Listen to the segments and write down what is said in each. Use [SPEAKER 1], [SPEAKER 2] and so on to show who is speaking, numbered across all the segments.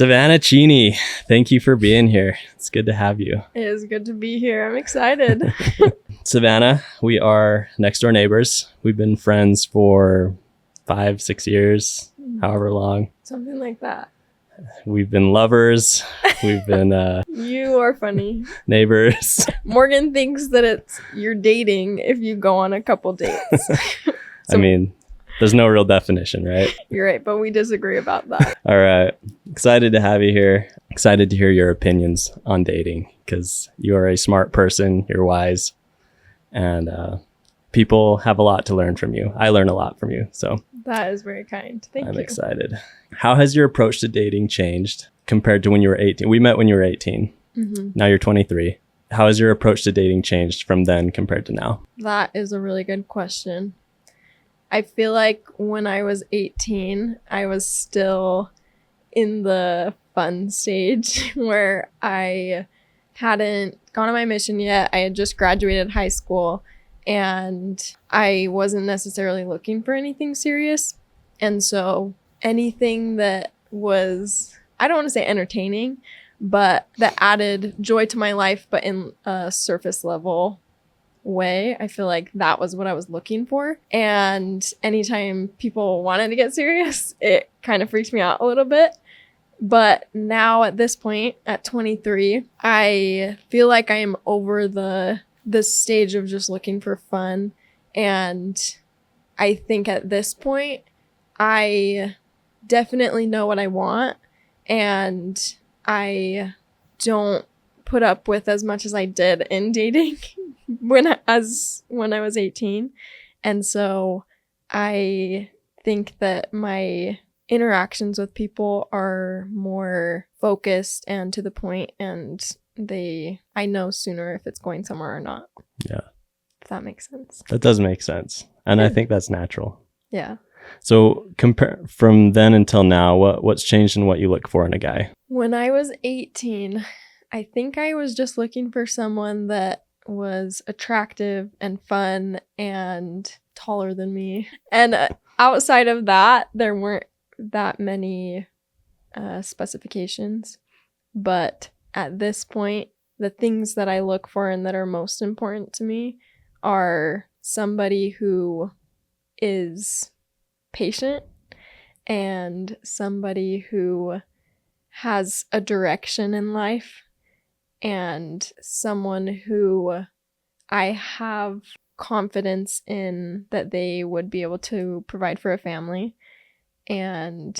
[SPEAKER 1] Savannah Cheney, thank you for being here. It's good to have you.
[SPEAKER 2] It is good to be here. I'm excited.
[SPEAKER 1] Savannah, we are next door neighbors. We've been friends for 5-6 years, however long.
[SPEAKER 2] Something like that.
[SPEAKER 1] We've been lovers. We've been
[SPEAKER 2] You are funny.
[SPEAKER 1] neighbors.
[SPEAKER 2] Morgan thinks that you're dating if you go on a couple dates.
[SPEAKER 1] I mean, there's no real definition, right?
[SPEAKER 2] You're right, but we disagree about that.
[SPEAKER 1] All right. Excited to have you here. Excited to hear your opinions on dating because you are a smart person. You're wise. And people have a lot to learn from you. I learn a lot from you. So
[SPEAKER 2] that is very kind. Thank you.
[SPEAKER 1] I'm excited. How has your approach to dating changed compared to when you were 18? We met when you were 18. Mm-hmm. Now you're 23. How has your approach to dating changed from then compared to now?
[SPEAKER 2] That is a really good question. I feel like when I was 18, I was still in the fun stage where I hadn't gone on my mission yet. I had just graduated high school and I wasn't necessarily looking for anything serious. And so anything that was, I don't want to say entertaining, but that added joy to my life, but in a surface level way, I feel like that was what I was looking for. And anytime people wanted to get serious, it kind of freaks me out a little bit. But now at this point, at 23, I feel like I am over this stage of just looking for fun. And I think at this point, I definitely know what I want. And I don't put up with as much as I did in dating when I was 18. And so I think that my interactions with people are more focused and to the point, and I know sooner if it's going somewhere or not.
[SPEAKER 1] Yeah.
[SPEAKER 2] If that makes sense.
[SPEAKER 1] That does make sense. And I think that's natural.
[SPEAKER 2] Yeah.
[SPEAKER 1] So compare from then until now, what's changed in what you look for in a guy?
[SPEAKER 2] When I was 18, I think I was just looking for someone that was attractive and fun and taller than me. And outside of that, there weren't that many specifications. But at this point, the things that I look for and that are most important to me are somebody who is patient and somebody who has a direction in life and someone who I have confidence in that they would be able to provide for a family. And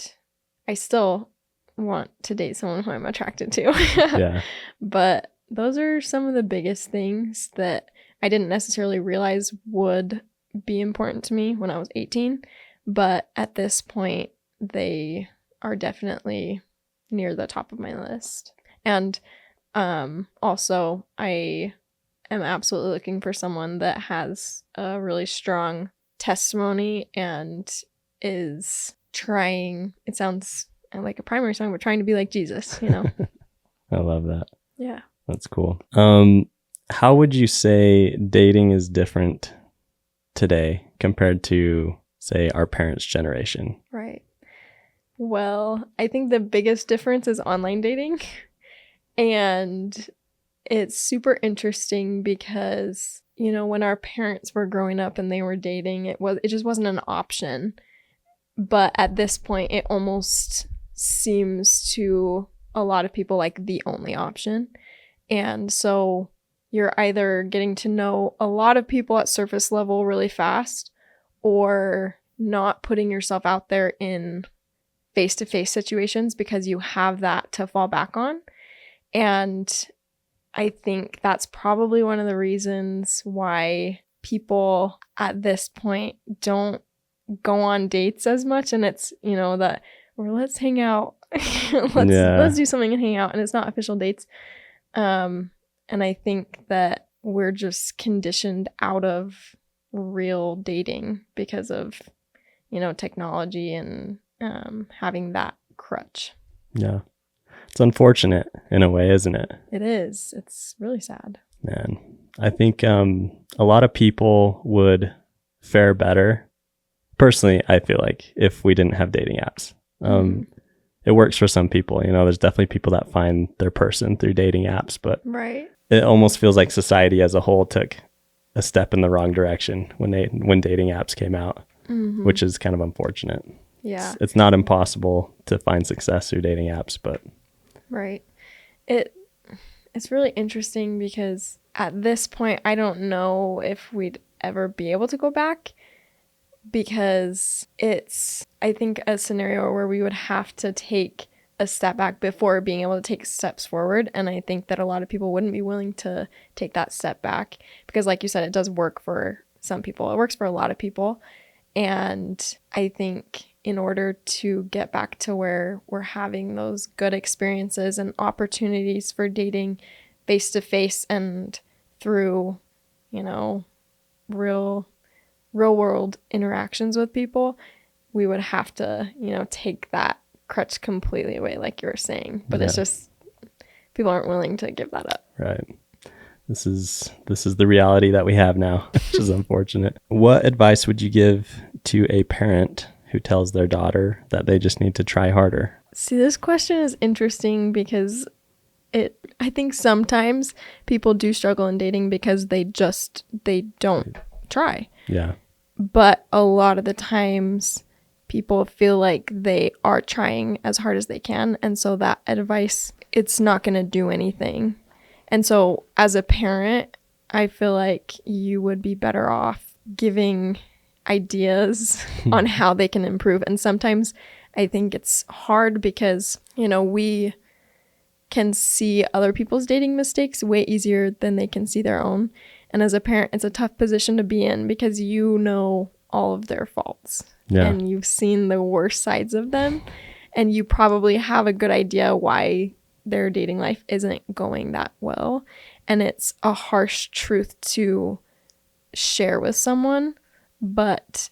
[SPEAKER 2] I still want to date someone who I'm attracted to.
[SPEAKER 1] Yeah.
[SPEAKER 2] But those are some of the biggest things that I didn't necessarily realize would be important to me when I was 18. But at this point, they are definitely near the top of my list. And also, I am absolutely looking for someone that has a really strong testimony and is trying, it sounds like a primary song, but trying to be like Jesus, you know?
[SPEAKER 1] I love that.
[SPEAKER 2] Yeah.
[SPEAKER 1] That's cool. How would you say dating is different today compared to, say, our parents' generation?
[SPEAKER 2] Right. Well, I think the biggest difference is online dating. And it's super interesting because, you know, when our parents were growing up and they were dating, it just wasn't an option. But at this point, it almost seems to a lot of people like the only option. And so you're either getting to know a lot of people at surface level really fast or not putting yourself out there in face-to-face situations because you have that to fall back on. And I think that's probably one of the reasons why people at this point don't go on dates as much. And it's, you know, that, or let's hang out, let's do something and hang out. And it's not official dates. And I think that we're just conditioned out of real dating because of, you know, technology and having that crutch.
[SPEAKER 1] Yeah. It's unfortunate in a way, isn't it?
[SPEAKER 2] It is. It's really sad.
[SPEAKER 1] Man, I think a lot of people would fare better. Personally, I feel like if we didn't have dating apps. it works for some people. You know, there's definitely people that find their person through dating apps, but
[SPEAKER 2] Right.
[SPEAKER 1] it almost feels like society as a whole took a step in the wrong direction when dating apps came out, which is kind of unfortunate.
[SPEAKER 2] Yeah.
[SPEAKER 1] It's not impossible to find success through dating apps, but
[SPEAKER 2] Right. It's really interesting because at this point, I don't know if we'd ever be able to go back, because it's, I think, a scenario where we would have to take a step back before being able to take steps forward. And I think that a lot of people wouldn't be willing to take that step back because, like you said, it does work for some people. It works for a lot of people. And I think in order to get back to where we're having those good experiences and opportunities for dating face to face and through, you know, real world interactions with people, we would have to, you know, take that crutch completely away, like you were saying. But it's just people aren't willing to give that up.
[SPEAKER 1] Right. This is the reality that we have now, which is unfortunate. What advice would you give to a parent who tells their daughter that they just need to try harder?
[SPEAKER 2] See, this question is interesting because I think sometimes people do struggle in dating because they don't try.
[SPEAKER 1] Yeah.
[SPEAKER 2] But a lot of the times people feel like they are trying as hard as they can. And so that advice, it's not going to do anything. And so as a parent, I feel like you would be better off giving ideas on how they can improve. And sometimes I think it's hard because, you know, we can see other people's dating mistakes way easier than they can see their own. And as a parent, it's a tough position to be in because you know all of their faults. Yeah. And you've seen the worst sides of them. And you probably have a good idea why their dating life isn't going that well. And it's a harsh truth to share with someone, but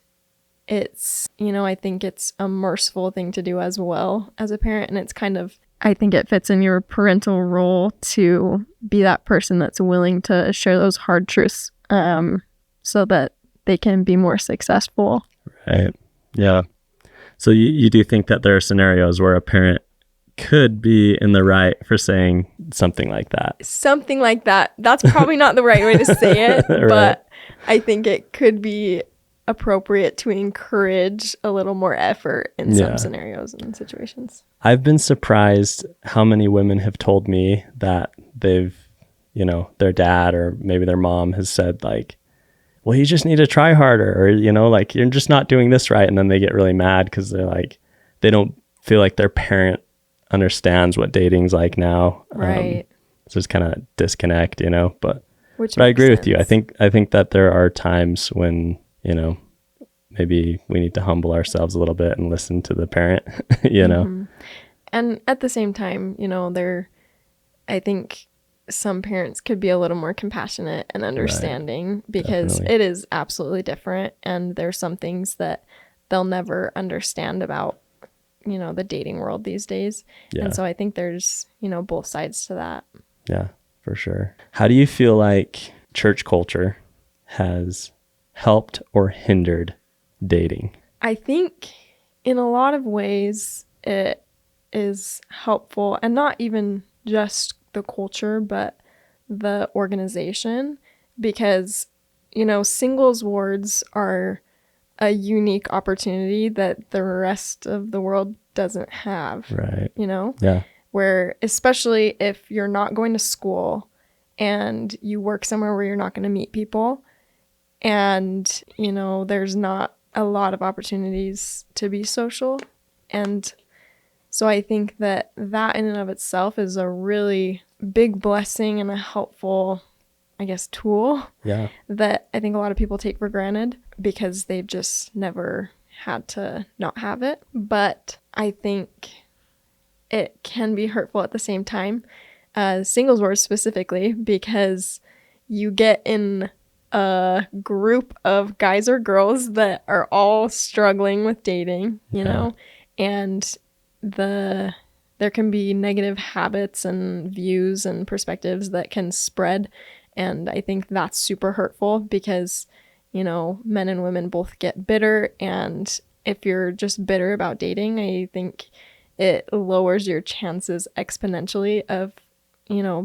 [SPEAKER 2] it's, you know, I think it's a merciful thing to do as well as a parent. And it's kind of, I think it fits in your parental role to be that person that's willing to share those hard truths so that they can be more successful. Right.
[SPEAKER 1] Yeah. So you do think that there are scenarios where a parent could be in the right for saying something like that?
[SPEAKER 2] Something like that. That's probably not the right way to say it, right. But I think it could be appropriate to encourage a little more effort in some scenarios and situations.
[SPEAKER 1] I've been surprised how many women have told me that they've, you know, their dad or maybe their mom has said like, well, you just need to try harder, or, you know, like you're just not doing this right. And then they get really mad because they're like, they don't feel like their parent understands what dating's like now.
[SPEAKER 2] Right.
[SPEAKER 1] So it's kind of disconnect, you know, but I agree with you. I think that there are times when, you know, maybe we need to humble ourselves a little bit and listen to the parent, you know.
[SPEAKER 2] And at the same time, you know, I think some parents could be a little more compassionate and understanding because it is absolutely different. And there's some things that they'll never understand about, you know, the dating world these days. Yeah. And so I think there's, you know, both sides to that.
[SPEAKER 1] Yeah, for sure. How do you feel like church culture has helped or hindered dating?
[SPEAKER 2] I think in a lot of ways it is helpful, and not even just the culture, but the organization, because, you know, singles wards are a unique opportunity that the rest of the world doesn't have. Right. You know? Yeah. Where, especially if you're not going to school and you work somewhere where you're not going to meet people, and, you know, there's not a lot of opportunities to be social. And so I think that in and of itself is a really big blessing and a helpful, I guess, tool that I think a lot of people take for granted because they've just never had to not have it. But I think it can be hurtful at the same time, singles wars specifically, because you get in a group of guys or girls that are all struggling with dating, you know, and there can be negative habits and views and perspectives that can spread. And I think that's super hurtful because, you know, men and women both get bitter. And if you're just bitter about dating, I think it lowers your chances exponentially of,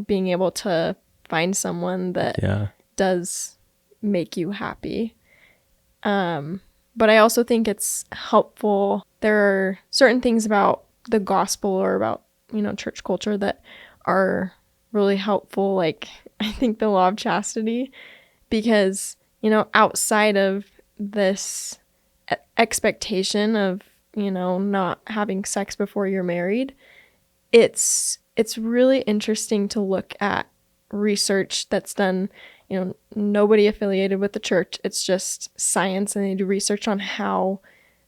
[SPEAKER 2] being able to find someone that does make you happy. But I also think it's helpful. There are certain things about the gospel or about, church culture that are really helpful. Like, I think the law of chastity, because, outside of this expectation of, not having sex before you're married, it's really interesting to look at research that's done, nobody affiliated with the church. It's just science, and they do research on how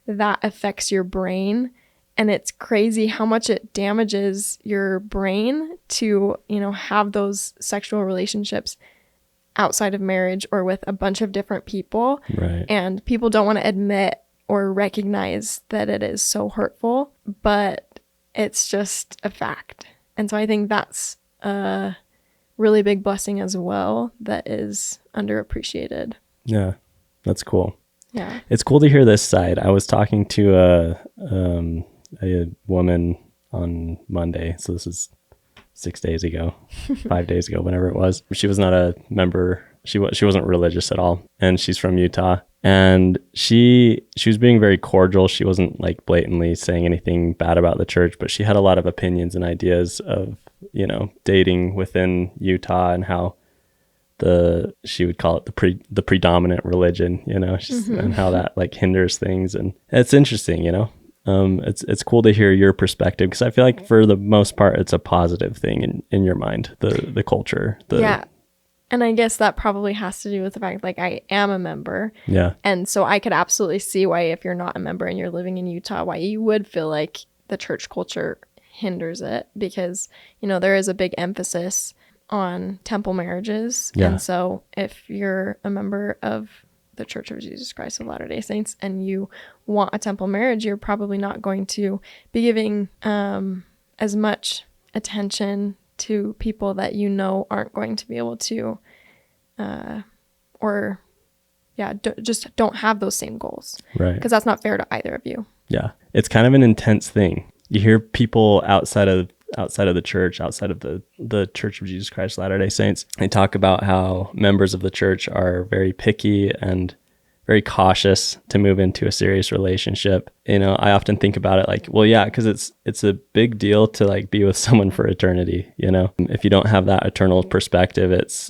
[SPEAKER 2] that affects your brain. And it's crazy how much it damages your brain to, have those sexual relationships outside of marriage or with a bunch of different people.
[SPEAKER 1] Right.
[SPEAKER 2] And people don't want to admit or recognize that it is so hurtful, but it's just a fact. And so I think that's a really big blessing as well that is underappreciated.
[SPEAKER 1] Yeah, that's cool.
[SPEAKER 2] Yeah.
[SPEAKER 1] It's cool to hear this side. I was talking to a woman on Monday. So this is 6 days ago, 5 days ago, whenever it was. She was not a member. She wasn't religious at all. And she's from Utah. And she was being very cordial. She wasn't like blatantly saying anything bad about the church, but she had a lot of opinions and ideas of, dating within Utah and how she would call it the predominant religion, and how that like hinders things. And it's interesting, it's cool to hear your perspective, because I feel like for the most part, it's a positive thing in your mind, the culture.
[SPEAKER 2] Yeah. And I guess that probably has to do with the fact, like, I am a member.
[SPEAKER 1] Yeah.
[SPEAKER 2] And so I could absolutely see why, if you're not a member and you're living in Utah, why you would feel like the church culture hinders it, because, there is a big emphasis on temple marriages.
[SPEAKER 1] Yeah.
[SPEAKER 2] And so if you're a member of the Church of Jesus Christ of Latter-day Saints and you want a temple marriage, you're probably not going to be giving as much attention to people that aren't going to be able to just don't have those same goals.
[SPEAKER 1] Right.
[SPEAKER 2] Because that's not fair to either of you.
[SPEAKER 1] Yeah. It's kind of an intense thing. You hear people outside of the church, outside of the Church of Jesus Christ Latter-day Saints, they talk about how members of the church are very picky and very cautious to move into a serious relationship. I often think about it like, well, yeah, because it's a big deal to like be with someone for eternity. If you don't have that eternal perspective, it's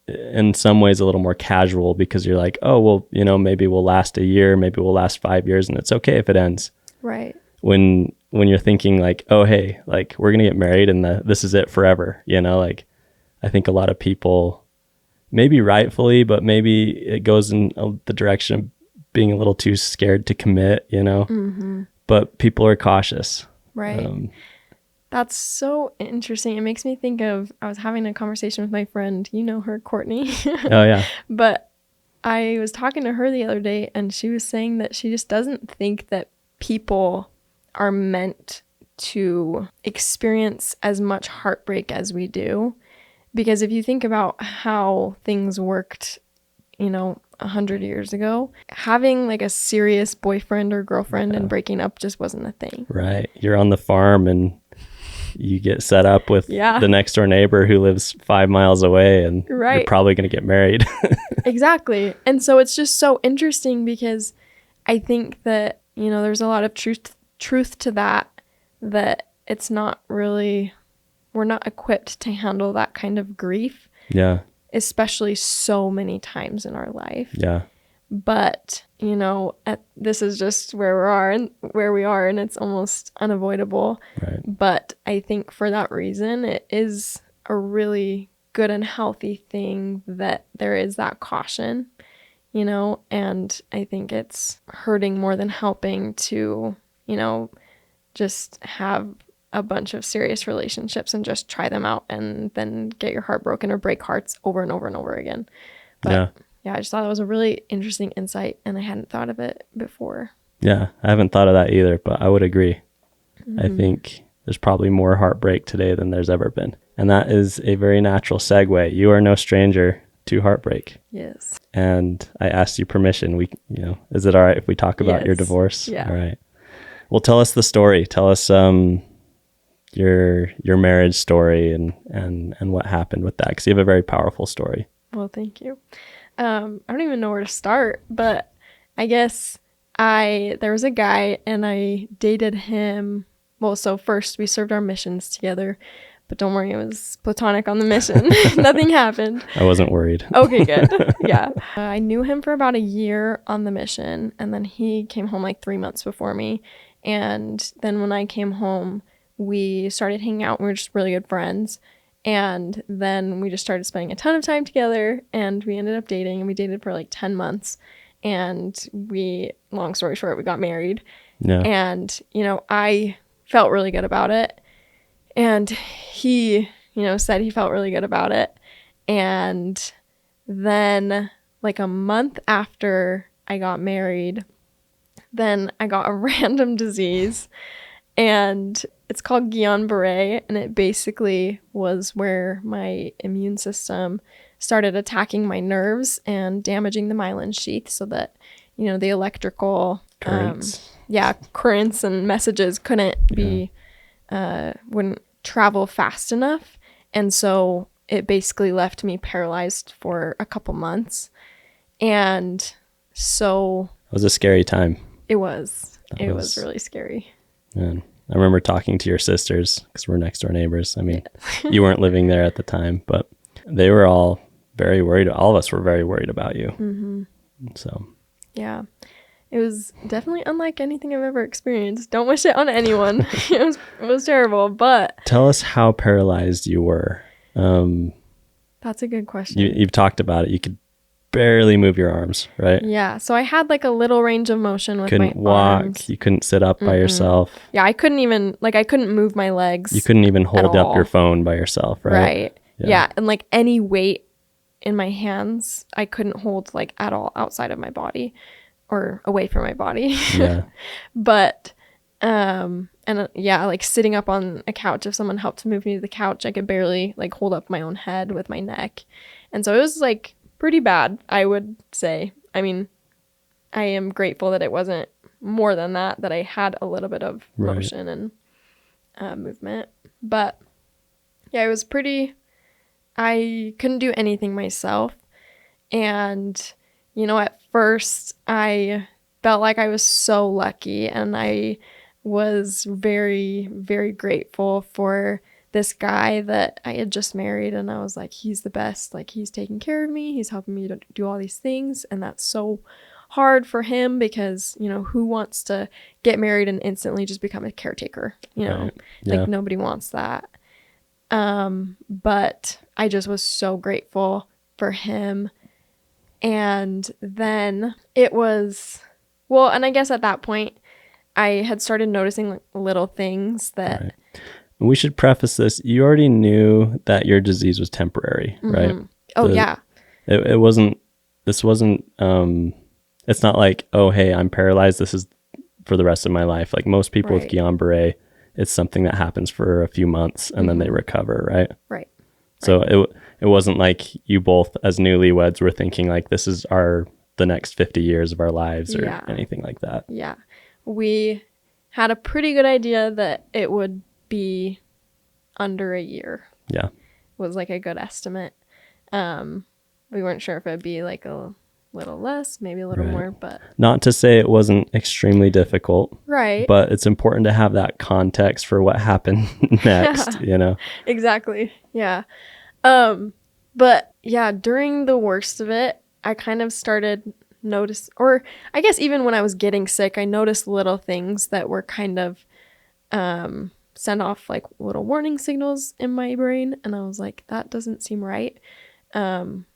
[SPEAKER 1] in some ways a little more casual, because you're like, oh, well, maybe we'll last a year, maybe we'll last 5 years, and it's okay if it ends.
[SPEAKER 2] Right.
[SPEAKER 1] When you're thinking like, oh, hey, like we're going to get married and this is it forever, like I think a lot of people, maybe rightfully, but maybe it goes in the direction of being a little too scared to commit,
[SPEAKER 2] Mm-hmm.
[SPEAKER 1] But people are cautious.
[SPEAKER 2] Right. That's so interesting. It makes me think of, I was having a conversation with my friend, her, Courtney.
[SPEAKER 1] Oh, yeah.
[SPEAKER 2] But I was talking to her the other day, and she was saying that she just doesn't think that people are meant to experience as much heartbreak as we do. Because if you think about how things worked, 100 years ago, having like a serious boyfriend or girlfriend and breaking up just wasn't a thing.
[SPEAKER 1] Right. You're on the farm and you get set up with the next door neighbor who lives 5 miles away, and you're probably going to get married.
[SPEAKER 2] Exactly. And so it's just so interesting, because I think that, there's a lot of truth to that it's not really, we're not equipped to handle that kind of grief.
[SPEAKER 1] Yeah.
[SPEAKER 2] Especially so many times in our life.
[SPEAKER 1] Yeah.
[SPEAKER 2] But, this is just where we are, and it's almost unavoidable.
[SPEAKER 1] Right.
[SPEAKER 2] But I think for that reason, it is a really good and healthy thing that there is that caution, and I think it's hurting more than helping to, just have a bunch of serious relationships and just try them out and then get your heart broken or break hearts over and over and over again. But yeah, I just thought that was a really interesting insight, and I hadn't thought of it before.
[SPEAKER 1] Yeah, I haven't thought of that either, but I would agree.
[SPEAKER 2] Mm-hmm.
[SPEAKER 1] I think there's probably more heartbreak today than there's ever been. And that is a very natural segue. You are no stranger to heartbreak.
[SPEAKER 2] Yes.
[SPEAKER 1] And I asked you permission. Is it all right if we talk about your divorce?
[SPEAKER 2] Yeah.
[SPEAKER 1] All right. Well, tell us the story. Tell us your marriage story and what happened with that, because you have a very powerful story.
[SPEAKER 2] Well, thank you. I don't even know where to start, but I guess there was a guy and I dated him. Well, so first we served our missions together, but don't worry, it was platonic on the mission. Nothing happened.
[SPEAKER 1] I wasn't worried.
[SPEAKER 2] Okay, good. Yeah. I knew him for about a year on the mission, and then he came home like 3 months before me. And then when I came home, we started hanging out. We were just really good friends. And then we just started spending a ton of time together, and we ended up dating, and we dated for like 10 months. And long story short, we got married.
[SPEAKER 1] Yeah.
[SPEAKER 2] And, I felt really good about it. And he, said he felt really good about it. And then like a month after I got married, then I got a random disease, and it's called Guillain-Barré, and it basically was where my immune system started attacking my nerves and damaging the myelin sheath so that, the electrical
[SPEAKER 1] Currents.
[SPEAKER 2] Currents and messages wouldn't travel fast enough. And so it basically left me paralyzed for a couple months. And so
[SPEAKER 1] It was a scary time.
[SPEAKER 2] it was really scary.
[SPEAKER 1] Man, I remember talking to your sisters, because we're next door neighbors. I mean, you weren't living there at the time, but they were all very worried. All of us were very worried about you.
[SPEAKER 2] Mm-hmm.
[SPEAKER 1] So,
[SPEAKER 2] yeah, it was definitely unlike anything I've ever experienced. Don't wish it on anyone. It was terrible, but
[SPEAKER 1] tell us how paralyzed you were.
[SPEAKER 2] That's a good question.
[SPEAKER 1] You've talked about it. You could barely move your arms, right?
[SPEAKER 2] Yeah, so I had like a little range of motion with
[SPEAKER 1] Couldn't
[SPEAKER 2] my
[SPEAKER 1] walk.
[SPEAKER 2] arms.
[SPEAKER 1] You couldn't sit up by yourself.
[SPEAKER 2] Yeah, I couldn't move my legs.
[SPEAKER 1] You couldn't even hold up
[SPEAKER 2] all.
[SPEAKER 1] your phone by yourself, right?
[SPEAKER 2] Right. Yeah, and like any weight in my hands, I couldn't hold like at all outside of my body or away from my body.
[SPEAKER 1] Yeah.
[SPEAKER 2] But like sitting up on a couch, if someone helped to move me to the couch, I could barely like hold up my own head with my neck. And so it was like pretty bad, I would say. I mean, I am grateful that it wasn't more than that I had a little bit of motion and movement. But yeah, it was I couldn't do anything myself. And, at first I felt like I was so lucky, and I was very, very grateful for this guy that I had just married, and I was like, he's the best. Like, he's taking care of me. He's helping me to do all these things. And that's so hard for him because, who wants to get married and instantly just become a caretaker?
[SPEAKER 1] Right.
[SPEAKER 2] Like nobody wants that. But I just was so grateful for him. And then it was, and I guess at that point I had started noticing like little things that.
[SPEAKER 1] Right. We should preface this. You already knew that your disease was temporary, right?
[SPEAKER 2] Oh, yeah.
[SPEAKER 1] It wasn't, it's not like, oh, hey, I'm paralyzed. This is for the rest of my life. Like most people with Guillain-Barré, it's something that happens for a few months and then they recover, right?
[SPEAKER 2] Right.
[SPEAKER 1] So it wasn't like you both as newlyweds were thinking like this is the next 50 years of our lives or anything like that.
[SPEAKER 2] Yeah. We had a pretty good idea that it would be under a year.
[SPEAKER 1] Yeah.
[SPEAKER 2] Was like a good estimate. We weren't sure if it'd be like a little less, maybe a little more, but
[SPEAKER 1] not to say it wasn't extremely difficult.
[SPEAKER 2] Right.
[SPEAKER 1] But it's important to have that context for what happened next,
[SPEAKER 2] Exactly. Yeah. But yeah, during the worst of it, I kind of started or I guess even when I was getting sick, I noticed little things that were kind of send off like little warning signals in my brain, and I was like, that doesn't seem right.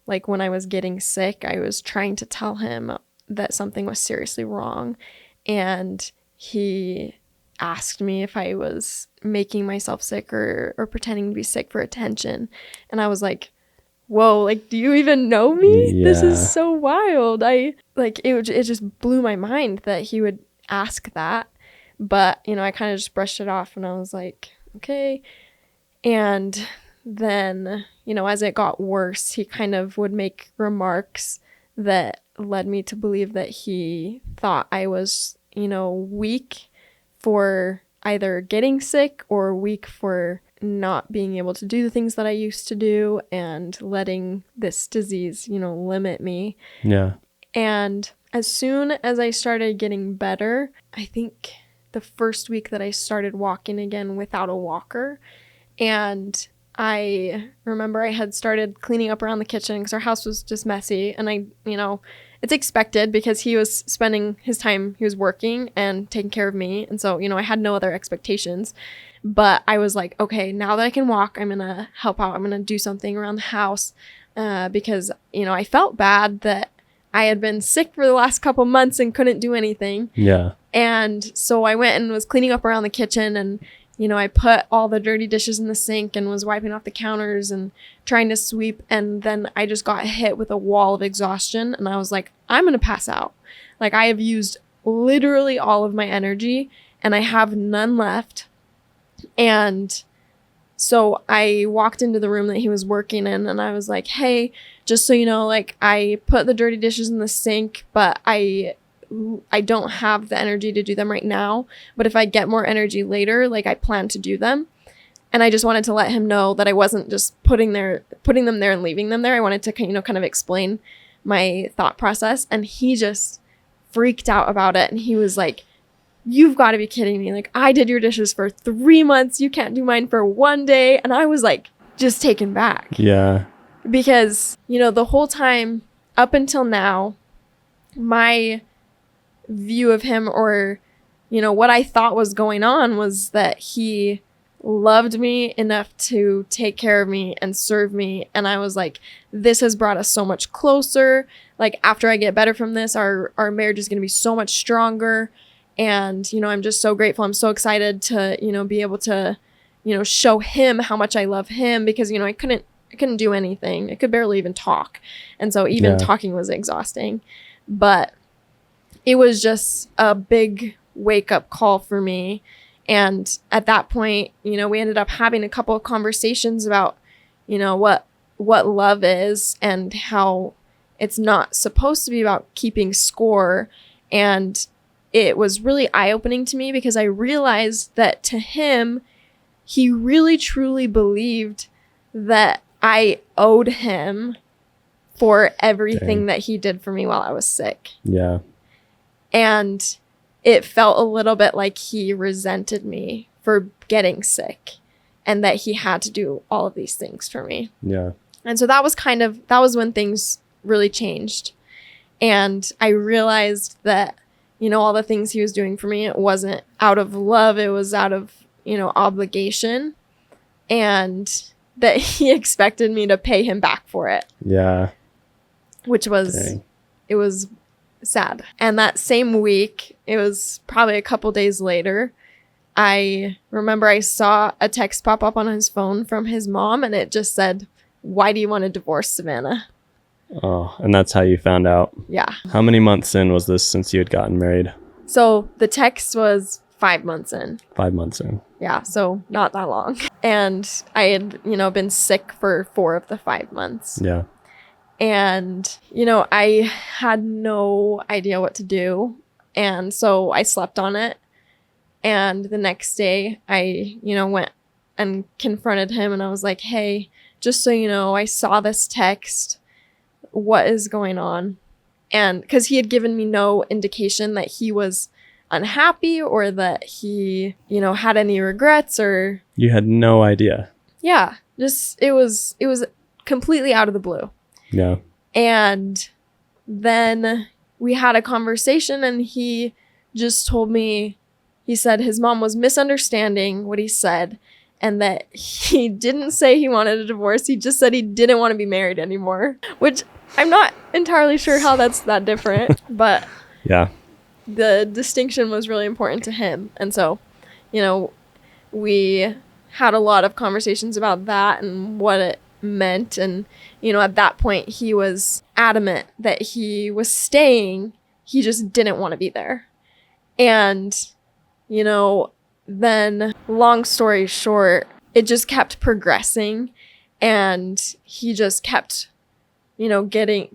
[SPEAKER 2] Like when I was getting sick, I was trying to tell him that something was seriously wrong, and he asked me if I was making myself sick or pretending to be sick for attention, and I was like, whoa, like, do you even know me?
[SPEAKER 1] Yeah.
[SPEAKER 2] This is so wild. It just blew my mind that he would ask that. But, I kind of just brushed it off, and I was like, okay. And then, as it got worse, he kind of would make remarks that led me to believe that he thought I was, weak for either getting sick or weak for not being able to do the things that I used to do and letting this disease, limit me.
[SPEAKER 1] Yeah.
[SPEAKER 2] And as soon as I started getting better, I think the first week that I started walking again without a walker, and I remember I had started cleaning up around the kitchen because our house was just messy, and it's expected because he was spending his time, he was working and taking care of me, and so, I had no other expectations. But I was like, okay, now that I can walk, I'm gonna help out, I'm gonna do something around the house, because, I felt bad that I had been sick for the last couple months and couldn't do anything.
[SPEAKER 1] Yeah.
[SPEAKER 2] And so I went and was cleaning up around the kitchen, and I put all the dirty dishes in the sink and was wiping off the counters and trying to sweep. And then I just got hit with a wall of exhaustion. And I was like, I'm going to pass out. Like, I have used literally all of my energy and I have none left. And so I walked into the room that he was working in, and I was like, hey, just so you know, like, I put the dirty dishes in the sink, but I don't have the energy to do them right now. But if I get more energy later, like, I plan to do them. And I just wanted to let him know that I wasn't just putting them there and leaving them there. I wanted to, kind of explain my thought process. And he just freaked out about it. And he was like, you've got to be kidding me. Like, I did your dishes for 3 months. You can't do mine for 1 day. And I was like, just taken back.
[SPEAKER 1] Yeah.
[SPEAKER 2] Because, the whole time up until now, my view of him, or, what I thought was going on, was that he loved me enough to take care of me and serve me. And I was like, this has brought us so much closer. Like, after I get better from this, our marriage is going to be so much stronger. And, I'm just so grateful. I'm so excited to, be able to, show him how much I love him, because, I couldn't do anything. I could barely even talk. And so even talking was exhausting. But it was just a big wake up call for me. And at that point, we ended up having a couple of conversations about, what love is and how it's not supposed to be about keeping score. And it was really eye-opening to me, because I realized that to him, he really truly believed that I owed him for everything that he did for me while I was sick.
[SPEAKER 1] Yeah.
[SPEAKER 2] And it felt a little bit like he resented me for getting sick and that he had to do all of these things for me.
[SPEAKER 1] Yeah.
[SPEAKER 2] And so that was when things really changed. And I realized that, all the things he was doing for me, it wasn't out of love, it was out of, obligation, and that he expected me to pay him back for it.
[SPEAKER 1] Yeah.
[SPEAKER 2] Which was, it was sad. And that same week, it was probably a couple days later, I remember I saw a text pop up on his phone from his mom, and it just said, "Why do you want to divorce Savannah?"
[SPEAKER 1] Oh, and that's how you found out.
[SPEAKER 2] Yeah.
[SPEAKER 1] How many months in was this since you had gotten married?
[SPEAKER 2] So the text was 5 months in.
[SPEAKER 1] 5 months in.
[SPEAKER 2] Yeah, so not that long. And I had, been sick for 4 of the 5 months.
[SPEAKER 1] Yeah.
[SPEAKER 2] And, I had no idea what to do. And so I slept on it. And the next day I, went and confronted him, and I was like, hey, just so you know, I saw this text. What is going on? And because he had given me no indication that he was unhappy or that he, had any regrets, or...
[SPEAKER 1] You had no idea.
[SPEAKER 2] Yeah. Just, it was completely out of the blue.
[SPEAKER 1] Yeah.
[SPEAKER 2] And then we had a conversation, and he just told me, he said his mom was misunderstanding what he said, and that he didn't say he wanted a divorce. He just said he didn't want to be married anymore, which I'm not entirely sure how that's that different, but
[SPEAKER 1] yeah,
[SPEAKER 2] the distinction was really important to him. And so, we had a lot of conversations about that and what it meant. And, at that point, he was adamant that he was staying. He just didn't want to be there. And, then long story short, it just kept progressing, and he just kept,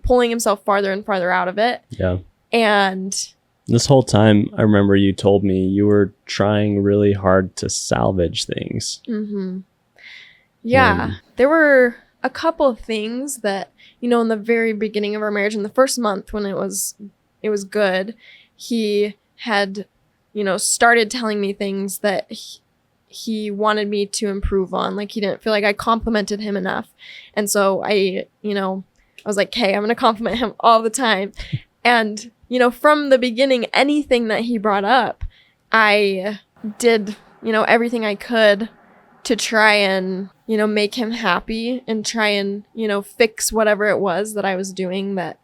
[SPEAKER 2] pulling himself farther and farther out of it.
[SPEAKER 1] Yeah.
[SPEAKER 2] And
[SPEAKER 1] This whole time, I remember you told me you were trying really hard to salvage things.
[SPEAKER 2] Mm-hmm. Yeah, there were a couple of things that, in the very beginning of our marriage, in the first month when it was good, he had, started telling me things that he wanted me to improve on. Like, he didn't feel like I complimented him enough. And so I was like, hey, I'm going to compliment him all the time. And, from the beginning, anything that he brought up, I did, everything I could to try and, make him happy and try and, fix whatever it was that I was doing that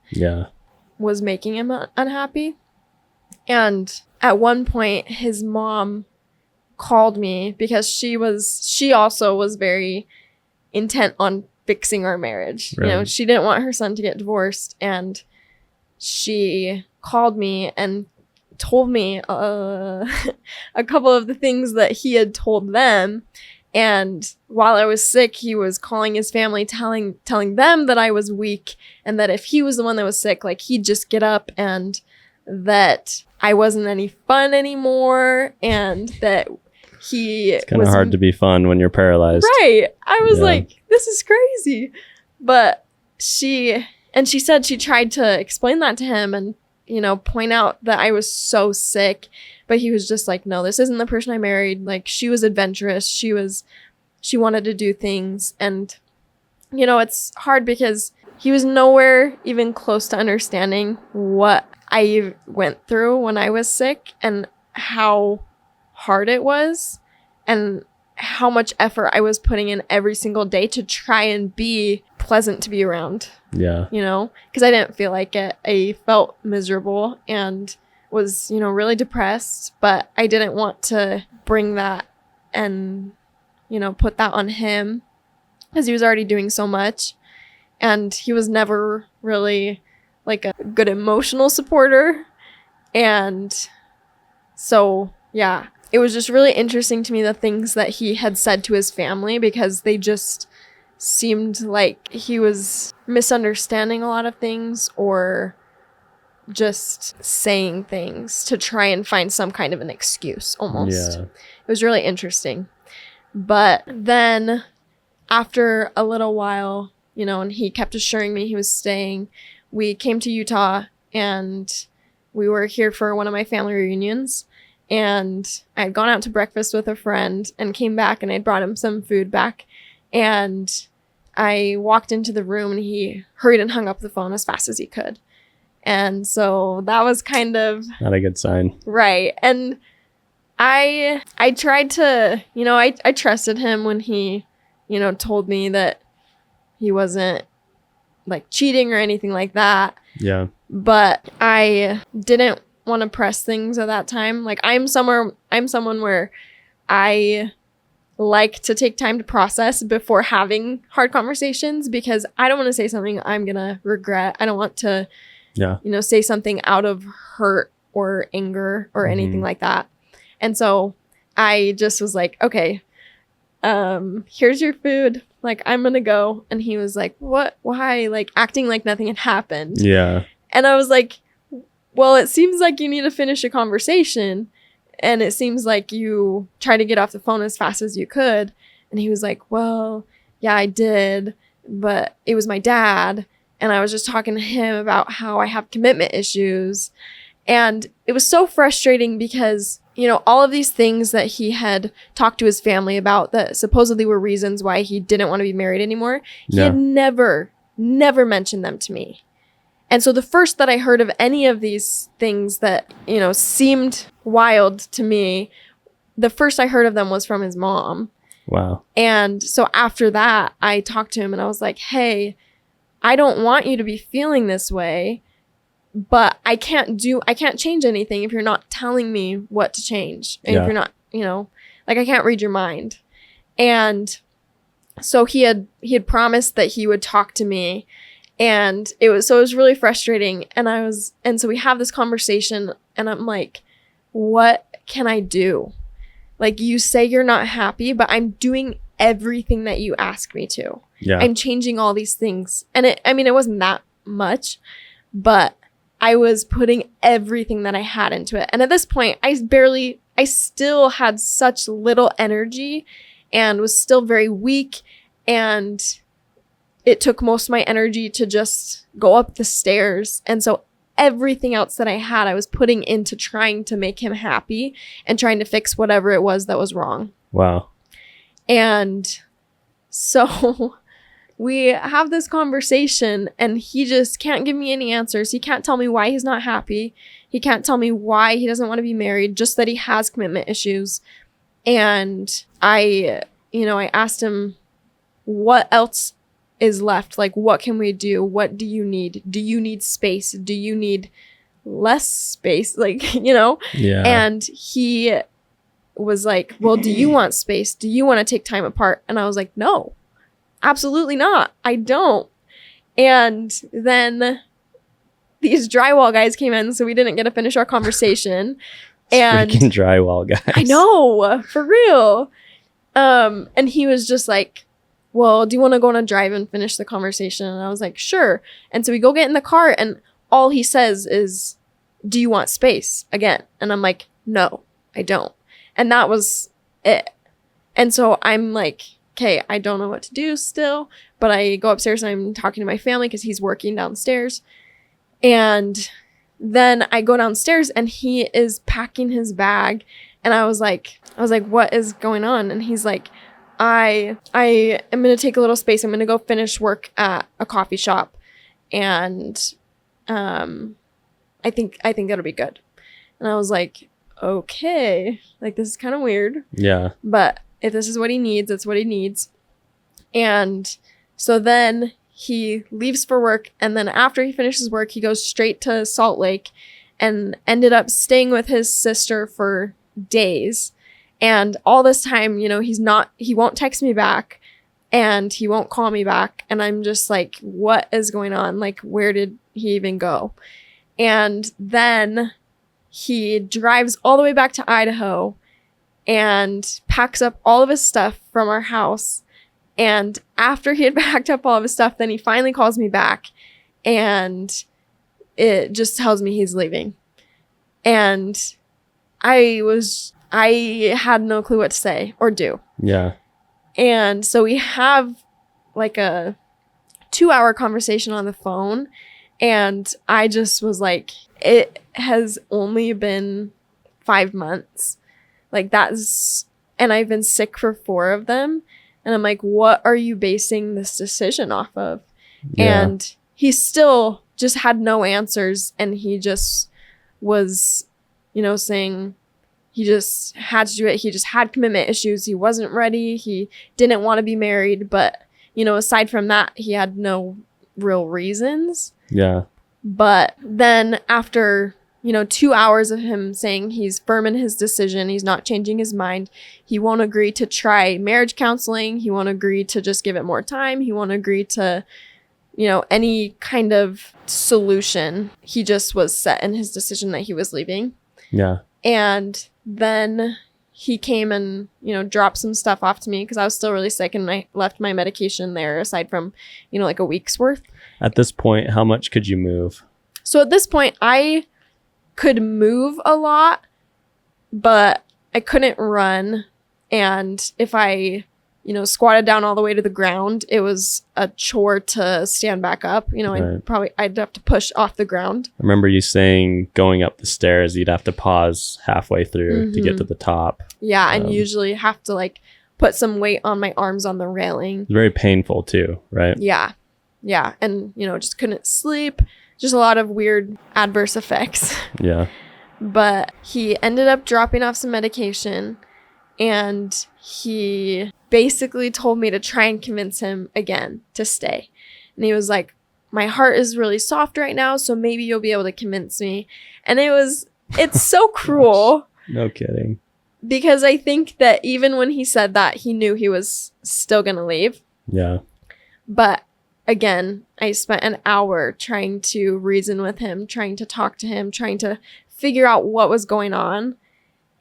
[SPEAKER 2] was making him unhappy. And at one point, his mom called me because she also was very intent on fixing our marriage.
[SPEAKER 1] Right.
[SPEAKER 2] She didn't want her son to get divorced, and she called me and told me a couple of the things that he had told them. And while I was sick, he was calling his family, telling them that I was weak, and that if he was the one that was sick, like, he'd just get up, and that I wasn't any fun anymore, and that it's
[SPEAKER 1] kind of hard to be fun when you're paralyzed.
[SPEAKER 2] Right. I was like, this is crazy. But she said she tried to explain that to him and, point out that I was so sick. But he was just like, no, this isn't the person I married. Like, she was adventurous. She wanted to do things. And, it's hard because he was nowhere even close to understanding what I went through when I was sick and how hard it was and how much effort I was putting in every single day to try and be pleasant to be around.
[SPEAKER 1] Yeah.
[SPEAKER 2] Because I didn't feel like it. I felt miserable and was, really depressed, but I didn't want to bring that and, put that on him because he was already doing so much. And he was never really like a good emotional supporter. And so, yeah, it was just really interesting to me, the things that he had said to his family, because they just seemed like he was misunderstanding a lot of things or just saying things to try and find some kind of an excuse almost.
[SPEAKER 1] Yeah.
[SPEAKER 2] It was really interesting. But then after a little while, and he kept assuring me he was staying, we came to Utah and we were here for one of my family reunions. And I had gone out to breakfast with a friend and came back, and I'd brought him some food back. And I walked into the room and he hurried and hung up the phone as fast as he could. And so that was kind of
[SPEAKER 1] not a good sign.
[SPEAKER 2] Right. And I tried to, I trusted him when he, told me that he wasn't like cheating or anything like that.
[SPEAKER 1] Yeah.
[SPEAKER 2] But I didn't want to press things at that time. Like, I'm someone where I like to take time to process before having hard conversations, because I don't want to say something I'm going to regret. I don't want to, say something out of hurt or anger or anything like that. And so I just was like, okay, here's your food. Like, I'm going to go. And he was like, what? Why? Like, acting like nothing had happened.
[SPEAKER 1] Yeah.
[SPEAKER 2] And I was like, well, it seems like you need to finish a conversation. And it seems like you tried to get off the phone as fast as you could. And he was like, well, yeah, I did. But it was my dad. And I was just talking to him about how I have commitment issues. And it was so frustrating because, all of these things that he had talked to his family about that supposedly were reasons why he didn't want to be married anymore, he had never mentioned them to me. And so the first that I heard of any of these things that, seemed wild to me, the first I heard of them was from his mom.
[SPEAKER 1] Wow. And
[SPEAKER 2] so after that, I talked to him and I was like, hey, I don't want you to be feeling this way, but I can't change anything if you're not telling me what to change. And if you're not, I can't read your mind. And so he had promised that he would talk to me. And it was really frustrating. And so we have this conversation and I'm like, what can I do? Like, you say you're not happy, but I'm doing everything that you ask me to. Yeah. I'm changing all these things. And it wasn't that much, but I was putting everything that I had into it. And at this point, I still had such little energy and was still very weak. And it took most of my energy to just go up the stairs. And so everything else that I had, I was putting into trying to make him happy and trying to fix whatever it was that was wrong.
[SPEAKER 1] Wow.
[SPEAKER 2] And so we have this conversation and he just can't give me any answers. He can't tell me why he's not happy. He can't tell me why he doesn't want to be married, just that he has commitment issues. And I asked him, what else is left? Like, what can we do? What do you need? Do you need space? Do you need less space? Like,
[SPEAKER 1] Yeah.
[SPEAKER 2] And he was like, well, do you want space? Do you want to take time apart? And I was like, no, absolutely not. I don't. And then these drywall guys came in, so we didn't get to finish our conversation. And
[SPEAKER 1] freaking drywall guys.
[SPEAKER 2] I know, for real. And he was just like, well, do you want to go on a drive and finish the conversation? And I was like, sure. And so we go get in the car and all he says is, do you want space again? And I'm like, no, I don't. And that was it. And so I'm like, okay, I don't know what to do still, but I go upstairs and I'm talking to my family because he's working downstairs. And then I go downstairs and he is packing his bag. And I was like, what is going on? And he's like, I am going to take a little space. I'm going to go finish work at a coffee shop. And I think it'll be good. And I was like, okay, like this is kind of weird.
[SPEAKER 1] Yeah.
[SPEAKER 2] But if this is what he needs, it's what he needs. And so then he leaves for work. And then after he finishes work, he goes straight to Salt Lake and ended up staying with his sister for days. And all this time, he won't text me back and he won't call me back. And I'm just like, what is going on? Like, where did he even go? And then he drives all the way back to Idaho and packs up all of his stuff from our house. And after he had packed up all of his stuff, then he finally calls me back and it just tells me he's leaving. And I had no clue what to say or do.
[SPEAKER 1] Yeah.
[SPEAKER 2] And so we have like a 2-hour conversation on the phone. And I just was like, it has only been 5 months. Like and I've been sick for 4 of them. And I'm like, what are you basing this decision off of?
[SPEAKER 1] Yeah.
[SPEAKER 2] And he still just had no answers. And he just was, saying he just had to do it. He just had commitment issues. He wasn't ready. He didn't want to be married. But, aside from that, he had no real reasons.
[SPEAKER 1] Yeah.
[SPEAKER 2] But then after, 2 hours of him saying he's firm in his decision, he's not changing his mind. He won't agree to try marriage counseling. He won't agree to just give it more time. He won't agree to, any kind of solution. He just was set in his decision that he was leaving.
[SPEAKER 1] Yeah.
[SPEAKER 2] And then he came and, dropped some stuff off to me because I was still really sick and I left my medication there aside from, like a week's worth.
[SPEAKER 1] At this point, how much could you move?
[SPEAKER 2] So at this point, I could move a lot, but I couldn't run. And if I, squatted down all the way to the ground, it was a chore to stand back up.
[SPEAKER 1] Right.
[SPEAKER 2] I'd have to push off the ground.
[SPEAKER 1] I remember you saying going up the stairs, you'd have to pause halfway through to get to the top.
[SPEAKER 2] Yeah. And usually have to like put some weight on my arms on the railing.
[SPEAKER 1] It's very painful too, right?
[SPEAKER 2] Yeah. Yeah. And, just couldn't sleep. Just a lot of weird adverse effects.
[SPEAKER 1] Yeah.
[SPEAKER 2] But he ended up dropping off some medication and he basically told me to try and convince him again to stay. And he was like, my heart is really soft right now, so maybe you'll be able to convince me. And it's so cruel.
[SPEAKER 1] No kidding.
[SPEAKER 2] Because I think that even when he said that, he knew he was still going to leave.
[SPEAKER 1] Yeah.
[SPEAKER 2] But again, I spent an hour trying to reason with him, trying to talk to him, trying to figure out what was going on.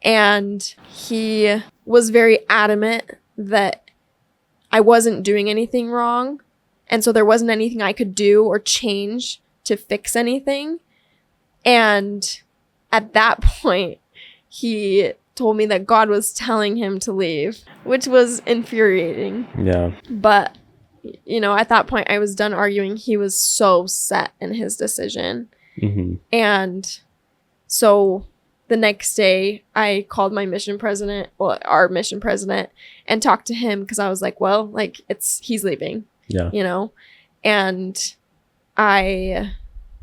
[SPEAKER 2] And he was very adamant that I wasn't doing anything wrong. And so there wasn't anything I could do or change to fix anything. And at that point, he told me that God was telling him to leave, which was infuriating.
[SPEAKER 1] Yeah.
[SPEAKER 2] But, at that point, I was done arguing. He was so set in his decision.
[SPEAKER 1] Mm-hmm.
[SPEAKER 2] And so the next day, I called my mission president, our mission president, and talked to him because I was like, well, like, he's leaving.
[SPEAKER 1] Yeah.
[SPEAKER 2] And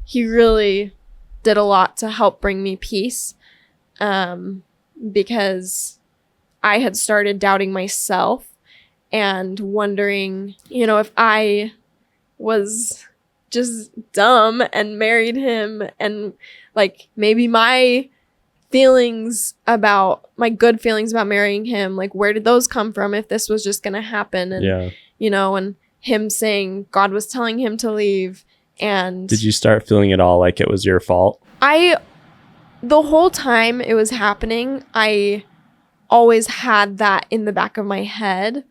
[SPEAKER 2] he really did a lot to help bring me peace, because I had started doubting myself and wondering, if I was just dumb and married him, and like maybe my good feelings about marrying him, like where did those come from if this was just gonna happen? And and him saying God was telling him to leave. And
[SPEAKER 1] did you start feeling it all like it was your fault?
[SPEAKER 2] The whole time it was happening, I always had that in the back of my head,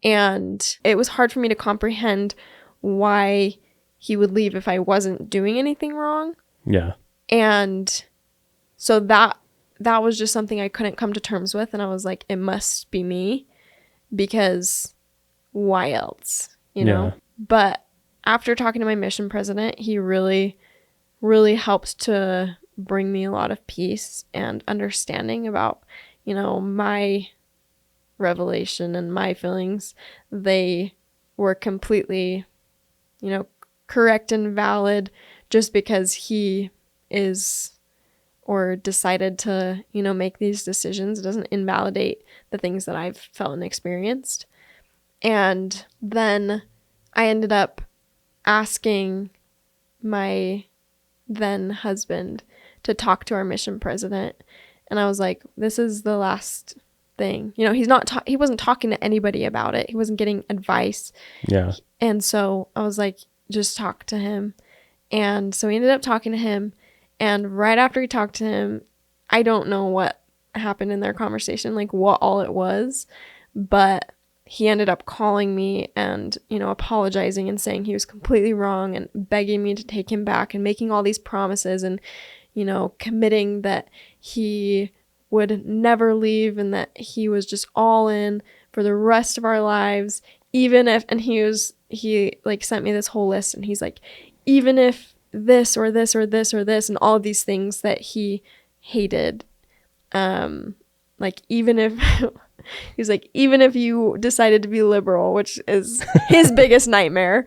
[SPEAKER 2] and it was hard for me to comprehend why he would leave if I wasn't doing anything wrong.
[SPEAKER 1] Yeah.
[SPEAKER 2] And so that was just something I couldn't come to terms with, and I was like, it must be me, because why else,
[SPEAKER 1] Yeah.
[SPEAKER 2] But after talking to my mission president, he really, really helped to bring me a lot of peace and understanding about, my revelation and my feelings. They were completely, correct and valid. Just because he is or decided to, make these decisions, it doesn't invalidate the things that I've felt and experienced. And then I ended up asking my then husband to talk to our mission president. And I was like, this is the last thing. He wasn't talking to anybody about it. He wasn't getting advice.
[SPEAKER 1] Yeah.
[SPEAKER 2] And so I was like, just talk to him. And so we ended up talking to him. And right after we talked to him, I don't know what happened in their conversation, like what all it was, but he ended up calling me and, apologizing and saying he was completely wrong and begging me to take him back and making all these promises and, committing that he would never leave and that he was just all in for the rest of our lives. Even if, and he like sent me this whole list, and he's like, even if this or this or this or this, and all of these things that he hated, like even if he's like, even if you decided to be liberal, which is his biggest nightmare,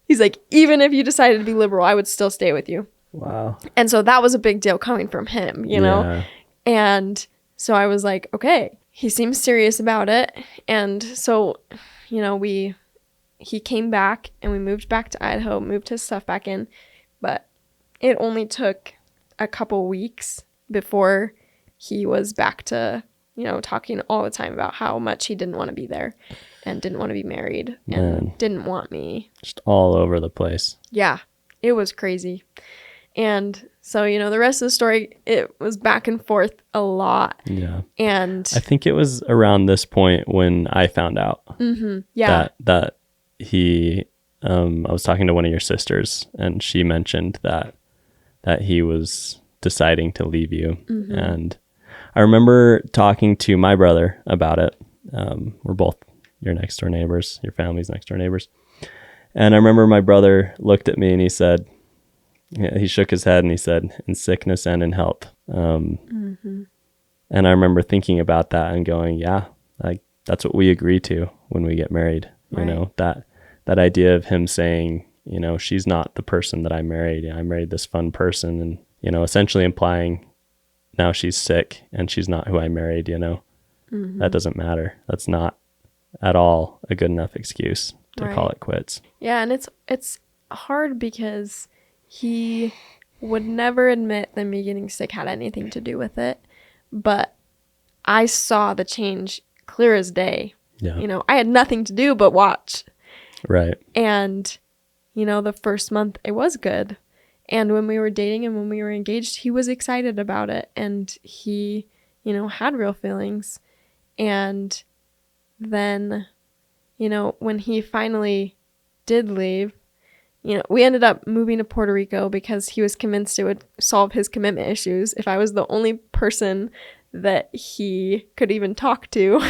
[SPEAKER 2] he's like, even if you decided to be liberal, I would still stay with you.
[SPEAKER 1] Wow. And
[SPEAKER 2] so that was a big deal coming from him,
[SPEAKER 1] Yeah.
[SPEAKER 2] And so I was like, okay, he seems serious about it. And so, he came back and we moved back to Idaho, moved his stuff back in. But it only took a couple weeks before he was back to, talking all the time about how much he didn't want to be there and didn't want to be married and didn't want me.
[SPEAKER 1] Just all over the place.
[SPEAKER 2] Yeah, it was crazy. And so, the rest of the story, it was back and forth a lot.
[SPEAKER 1] Yeah.
[SPEAKER 2] And
[SPEAKER 1] I think it was around this point when I found out that he, I was talking to one of your sisters, and she mentioned that he was deciding to leave you. Mm-hmm. And I remember talking to my brother about it. We're both your next door neighbors, your family's next door neighbors. And I remember my brother looked at me and he said, he shook his head and he said, in sickness and in health. Mm-hmm. And I remember thinking about that and going, yeah, like that's what we agree to when we get married. Right. That idea of him saying, she's not the person that I married. I married this fun person, and, essentially implying now she's sick and she's not who I married, mm-hmm. That doesn't matter. That's not at all a good enough excuse to call it quits.
[SPEAKER 2] Yeah. And it's hard because he would never admit that me getting sick had anything to do with it. But I saw the change clear as day. Yeah. I had nothing to do but watch.
[SPEAKER 1] Right.
[SPEAKER 2] And, the first month it was good. And when we were dating and when we were engaged, he was excited about it. And he, had real feelings. And then, when he finally did leave, we ended up moving to Puerto Rico because he was convinced it would solve his commitment issues if I was the only person that he could even talk to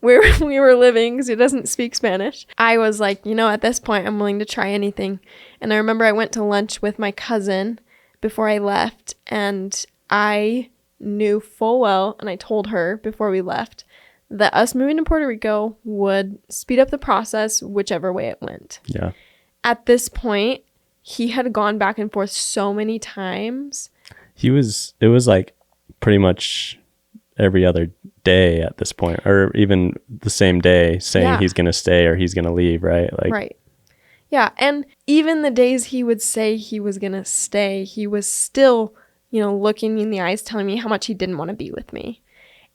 [SPEAKER 2] where we were living, because he doesn't speak Spanish. I was like, at this point, I'm willing to try anything. And I remember I went to lunch with my cousin before I left, and I knew full well, and I told her before we left, that us moving to Puerto Rico would speed up the process whichever way it went.
[SPEAKER 1] Yeah.
[SPEAKER 2] At this point, he had gone back and forth so many times.
[SPEAKER 1] It was like pretty much every other day at this point, or even the same day, saying he's going to stay or he's going to leave, right?
[SPEAKER 2] Right. Yeah. And even the days he would say he was going to stay, he was still, looking me in the eyes, telling me how much he didn't want to be with me.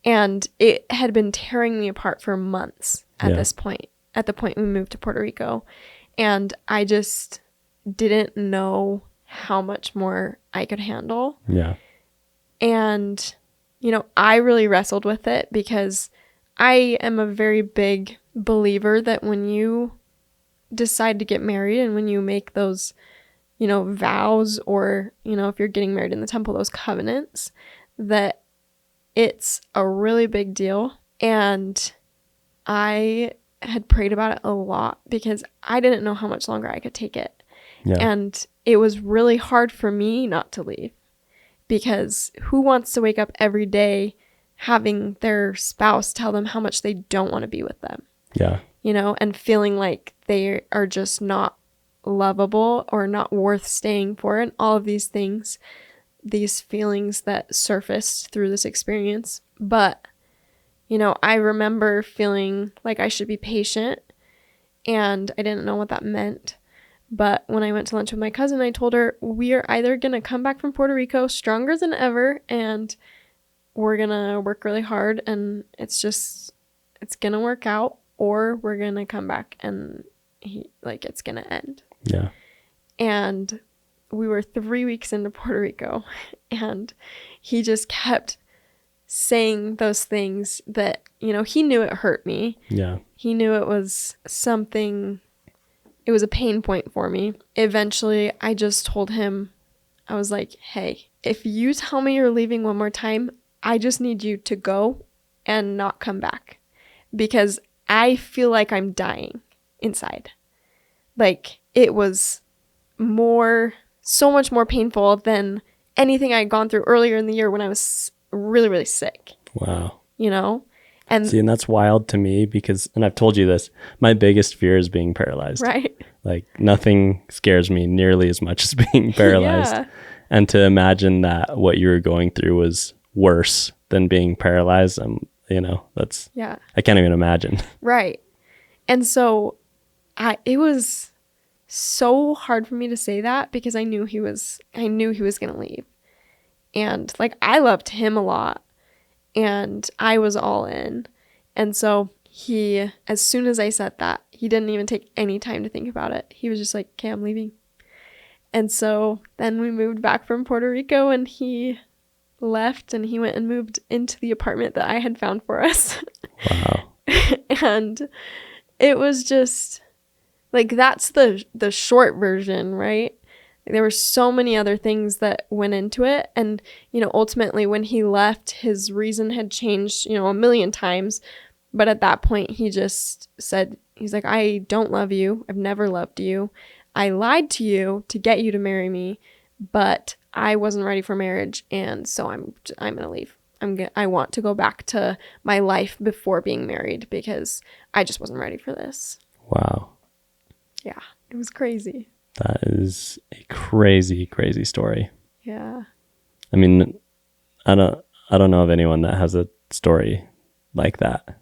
[SPEAKER 2] And it had been tearing me apart for months at this point, at the point we moved to Puerto Rico. And I just didn't know how much more I could handle.
[SPEAKER 1] Yeah.
[SPEAKER 2] And, I really wrestled with it, because I am a very big believer that when you decide to get married and when you make those, vows, or, if you're getting married in the temple, those covenants, that it's a really big deal. And I had prayed about it a lot because I didn't know how much longer I could take it.
[SPEAKER 1] Yeah.
[SPEAKER 2] And it was really hard for me not to leave, because who wants to wake up every day having their spouse tell them how much they don't want to be with them?
[SPEAKER 1] Yeah.
[SPEAKER 2] And feeling like they are just not lovable or not worth staying for, and all of these things, these feelings that surfaced through this experience. But I remember feeling like I should be patient, and I didn't know what that meant. But when I went to lunch with my cousin, I told her, we are either going to come back from Puerto Rico stronger than ever, and we're going to work really hard, and it's going to work out, or we're going to come back and it's going to end.
[SPEAKER 1] Yeah.
[SPEAKER 2] And we were 3 weeks into Puerto Rico, and he just kept saying those things that, he knew it hurt me.
[SPEAKER 1] Yeah.
[SPEAKER 2] He knew it was something, it was a pain point for me. Eventually, I just told him, I was like, hey, if you tell me you're leaving one more time, I just need you to go and not come back, because I feel like I'm dying inside. It was so much more painful than anything I'd gone through earlier in the year when I was really, really sick.
[SPEAKER 1] Wow.
[SPEAKER 2] And
[SPEAKER 1] see, and that's wild to me, because, and I've told you this, my biggest fear is being paralyzed.
[SPEAKER 2] Right.
[SPEAKER 1] Nothing scares me nearly as much as being paralyzed.
[SPEAKER 2] Yeah.
[SPEAKER 1] And to imagine that what you were going through was worse than being paralyzed, that's, I can't even imagine.
[SPEAKER 2] Right. And so it was so hard for me to say that, because I knew he was going to leave. And I loved him a lot, and I was all in. And so he, as soon as I said that, he didn't even take any time to think about it. He was just like, okay, I'm leaving. And so then we moved back from Puerto Rico, and he left, and he went and moved into the apartment that I had found for us.
[SPEAKER 1] Wow.
[SPEAKER 2] And it was just that's the short version, right? There were so many other things that went into it. And, ultimately when he left, his reason had changed, a million times. But at that point, he just said, he's like, I don't love you. I've never loved you. I lied to you to get you to marry me, but I wasn't ready for marriage. And so I'm going to leave. I want to go back to my life before being married, because I just wasn't ready for this.
[SPEAKER 1] Wow.
[SPEAKER 2] Yeah, it was crazy.
[SPEAKER 1] That is a crazy, crazy story.
[SPEAKER 2] Yeah.
[SPEAKER 1] I mean, I don't know of anyone that has a story like that.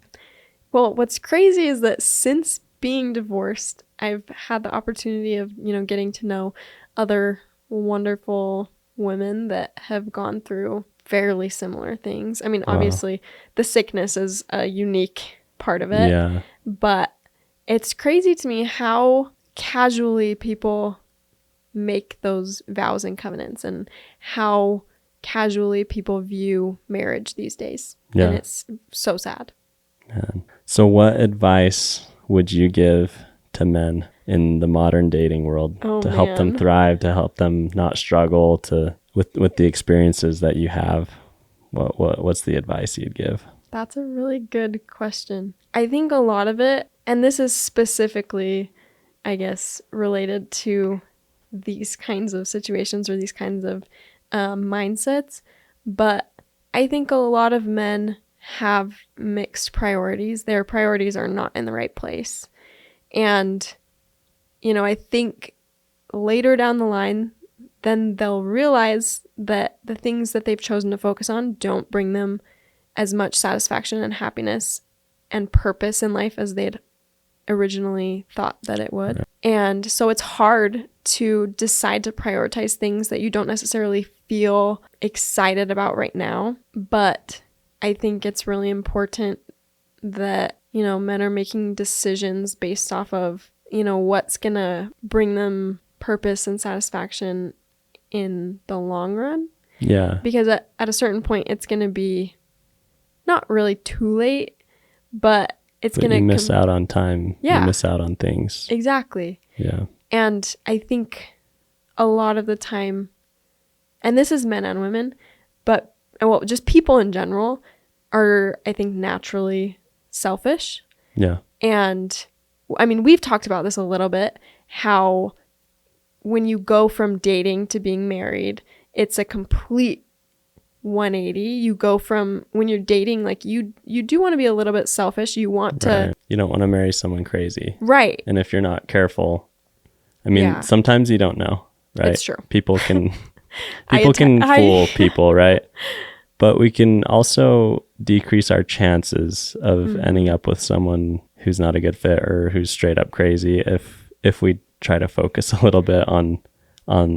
[SPEAKER 2] Well, what's crazy is that since being divorced, I've had the opportunity of, getting to know other wonderful women that have gone through fairly similar things. I mean, obviously, the sickness is a unique part of it.
[SPEAKER 1] Yeah.
[SPEAKER 2] But it's crazy to me how casually people make those vows and covenants, and how casually people view marriage these days.
[SPEAKER 1] Yeah.
[SPEAKER 2] And it's so sad.
[SPEAKER 1] Man. So what advice would you give to men in the modern dating world to help them thrive, to help them not struggle with the experiences that you have? What's the advice you'd give?
[SPEAKER 2] That's a really good question. I think a lot of it, and this is specifically, I guess, related to these kinds of situations or these kinds of mindsets, but I think a lot of men have mixed priorities. Their priorities are not in the right place. And, I think later down the line, then they'll realize that the things that they've chosen to focus on don't bring them as much satisfaction and happiness and purpose in life as they'd originally thought that it would. And so it's hard to decide to prioritize things that you don't necessarily feel excited about right now. But I think it's really important that, men are making decisions based off of, what's going to bring them purpose and satisfaction in the long run.
[SPEAKER 1] Yeah.
[SPEAKER 2] Because at a certain point, it's going to be not really too late, but it's going to
[SPEAKER 1] miss out on time.
[SPEAKER 2] Yeah.
[SPEAKER 1] You miss out on things.
[SPEAKER 2] Exactly.
[SPEAKER 1] Yeah.
[SPEAKER 2] And I think a lot of the time, and this is men and women, but just people in general are, I think, naturally selfish.
[SPEAKER 1] Yeah.
[SPEAKER 2] And we've talked about this a little bit, how when you go from dating to being married, it's a complete 180. You go from when you're dating, like you do want to be a little bit selfish. You want to,
[SPEAKER 1] you don't want to marry someone crazy.
[SPEAKER 2] Right.
[SPEAKER 1] And if you're not careful, sometimes you don't know, right?
[SPEAKER 2] It's true.
[SPEAKER 1] People can fool people, right? But we can also decrease our chances of ending up with someone who's not a good fit or who's straight up crazy if we try to focus a little bit on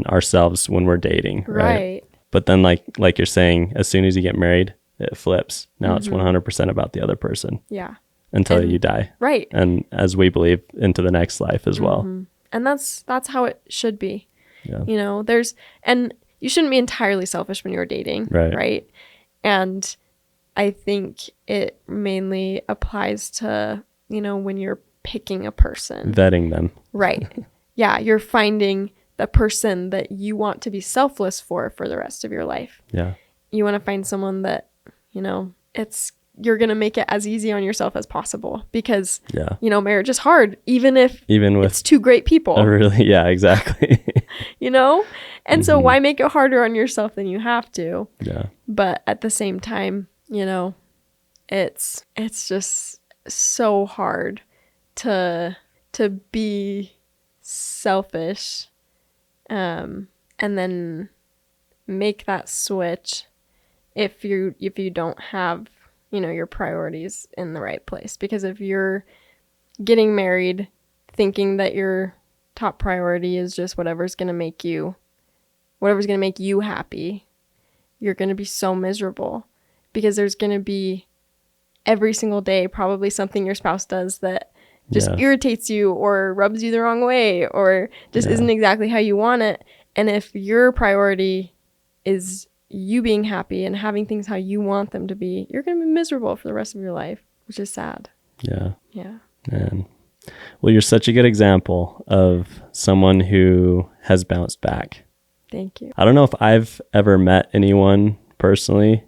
[SPEAKER 1] ourselves when we're dating, right? But then like you're saying, as soon as you get married, it flips. Now it's 100% about the other person.
[SPEAKER 2] Yeah.
[SPEAKER 1] Until you die.
[SPEAKER 2] Right.
[SPEAKER 1] And as we believe, into the next life as well.
[SPEAKER 2] And that's how it should be.
[SPEAKER 1] Yeah.
[SPEAKER 2] And you shouldn't be entirely selfish when you're dating. Right. And I think it mainly applies to, when you're picking a person.
[SPEAKER 1] Vetting them.
[SPEAKER 2] Right. Yeah. You're finding the person that you want to be selfless for the rest of your life.
[SPEAKER 1] Yeah.
[SPEAKER 2] You want to find someone that, you're going to make it as easy on yourself as possible because, marriage is hard, even with it's two great people.
[SPEAKER 1] Really? Yeah, exactly.
[SPEAKER 2] And so why make it harder on yourself than you have to?
[SPEAKER 1] Yeah.
[SPEAKER 2] But at the same time, it's just so hard to be selfish and then make that switch if you don't have your priorities in the right place. Because if you're getting married thinking that your top priority is just whatever's going to make you happy, you're going to be so miserable because there's going to be every single day probably something your spouse does that just irritates you or rubs you the wrong way or just isn't exactly how you want it. And if your priority is you being happy and having things how you want them to be, you're going to be miserable for the rest of your life, which is sad.
[SPEAKER 1] Yeah.
[SPEAKER 2] Yeah.
[SPEAKER 1] Man. Well, you're such a good example of someone who has bounced back.
[SPEAKER 2] Thank you.
[SPEAKER 1] I don't know if I've ever met anyone personally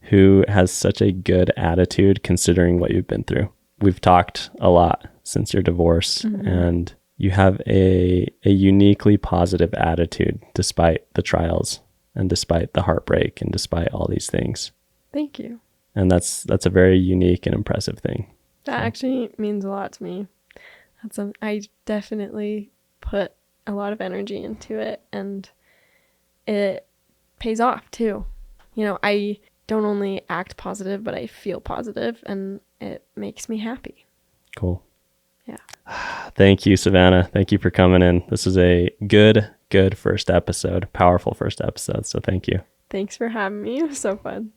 [SPEAKER 1] who has such a good attitude considering what you've been through. We've talked a lot since your divorce, and you have a uniquely positive attitude despite the trials and despite the heartbreak and despite all these things.
[SPEAKER 2] Thank you.
[SPEAKER 1] And that's a very unique and impressive thing.
[SPEAKER 2] That actually means a lot to me. I definitely put a lot of energy into it, and it pays off too. I don't only act positive, but I feel positive, and it makes me happy.
[SPEAKER 1] Cool.
[SPEAKER 2] Yeah.
[SPEAKER 1] Thank you, Savannah. Thank you for coming in. This is a good first episode, powerful first episode. So thank you.
[SPEAKER 2] Thanks for having me. It was so fun.